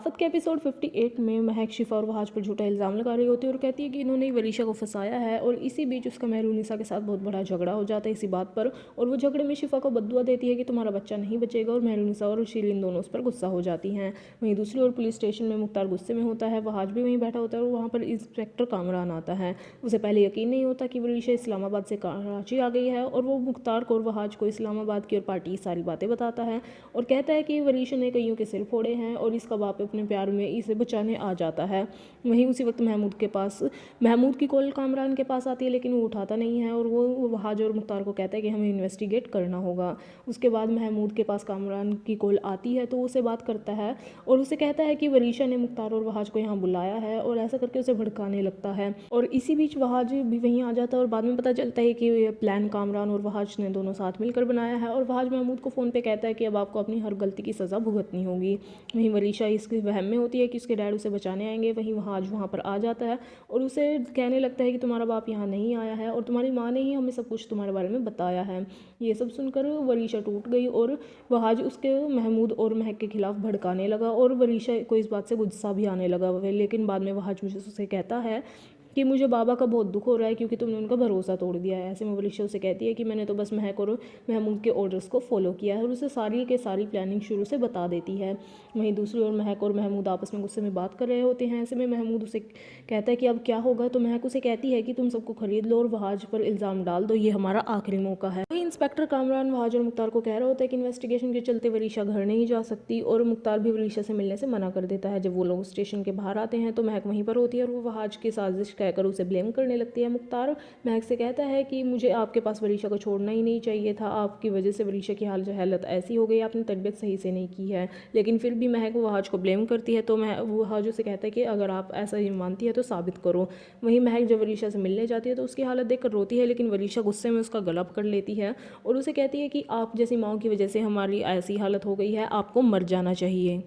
आफत के एपिसोड 58 में महक शिफा और वहाज पर झूठा इल्ज़ाम लगा रही होती है और कहती है कि इन्होंने ही वरीशा को फंसाया है। और इसी बीच उसका मेहरूनिसा के साथ बहुत बड़ा झगड़ा हो जाता है इसी बात पर। और वो झगड़े में शिफा को बद्दुआ देती है कि तुम्हारा बच्चा नहीं बचेगा। और मेहरूनिसा और शीलिन दोनों उस पर गुस्सा हो जाती हैं। वहीं दूसरी ओर पुलिस स्टेशन में मुख्तार गुस्से में होता है। वहाज भी वहीं बैठा होता है और वहाँ पर इंस्पेक्टर कामरान आता है। उसे पहले यकीन नहीं होता कि वरीशा इस्लामाबाद से कराची आ गई है। और वो मुख्तार को और वहाज को इस्लामाबाद की और पार्टी की सारी बातें बताता है और कहता है कि वरीशा ने कईयों के सिर फोड़े हैं और इसका बाप अपने प्यार में इसे बचाने आ जाता है। वहीं उसी वक्त महमूद की कॉल कामरान के पास आती है, लेकिन वो उठाता नहीं है और वो वहाज और मुख्तार को कहता है कि हमें इन्वेस्टिगेट करना होगा। उसके बाद महमूद के पास कामरान की कॉल आती है तो उसे बात करता है और उसे कहता है कि वरीशा ने मुख्तार और वहाज को यहाँ बुलाया है और ऐसा करके उसे भड़काने लगता है। और इसी बीच वहाज भी वहीं आ जाता है और बाद में पता चलता है कि ये प्लान कामरान और वहाज ने दोनों साथ मिलकर बनाया है। और वहाज महमूद को फ़ोन पे कहता है कि अब आपको अपनी हर गलती की सज़ा भुगतनी होगी। वहीं वरीशा इसके वहम में होती है कि उसके डैड उसे बचाने आएंगे। वहीं वहाज वहाँ पर आ जाता है और उसे कहने लगता है कि तुम्हारा बाप यहाँ नहीं आया है और तुम्हारी माँ ने ही हमें सब कुछ तुम्हारे बारे में बताया है। ये सब सुनकर वरीशा टूट गई और वहाज उसके महमूद और महक के खिलाफ भड़काने लगा और वरीशा को इस बात से गुस्सा भी आने लगा। लेकिन बाद में वहाज मुझे उसे कहता है कि मुझे बाबा का बहुत दुख हो रहा है क्योंकि तुमने उनका भरोसा तोड़ दिया है। ऐसे में वरीशा उसे कहती है कि मैंने तो बस महक और महमूद के ऑर्डर्स को फॉलो किया है और उसे सारी के सारी प्लानिंग शुरू से बता देती है। वहीं दूसरी ओर महक और महमूद आपस में गुस्से में बात कर रहे होते हैं। ऐसे में महमूद उसे कहता है कि अब क्या होगा, तो महक उसे कहती है कि तुम सबको खरीद लो और वहाज पर इल्ज़ाम डाल दो, ये हमारा आखिरी मौका है। वहीं इंस्पेक्टर कामरान वहाज और मुख्तार को कह रहा होता है कि इन्वेस्टिगेशन के चलते वरीशा घर नहीं जा सकती और मुख्तार भी वरीशा से मिलने से मना कर देता है। जब वो लोग स्टेशन के बाहर आते हैं तो महक वहीं पर होती है और वो वहाज की साजिश कहकर उसे ब्लेम करने लगती है। मुख्तार महक से कहता है कि मुझे आपके पास वरीशा को छोड़ना ही नहीं चाहिए था, आपकी वजह से वरीशा की हालत ऐसी हो गई, आपने तबीयत सही से नहीं की है। लेकिन फिर भी महक वहाज को ब्लेम करती है तो वहाज उसे कहता है कि अगर आप ऐसा ही मानती है तो साबित करो। वहीं महक जब वरीशा से मिलने जाती है तो उसकी हालत देखकर रोती है, लेकिन वरीशा गुस्से में उसका गला पकड़ लेती है और उसे कहती है कि आप जैसी माँ की वजह से हमारी ऐसी हालत हो गई है, आपको मर जाना चाहिए।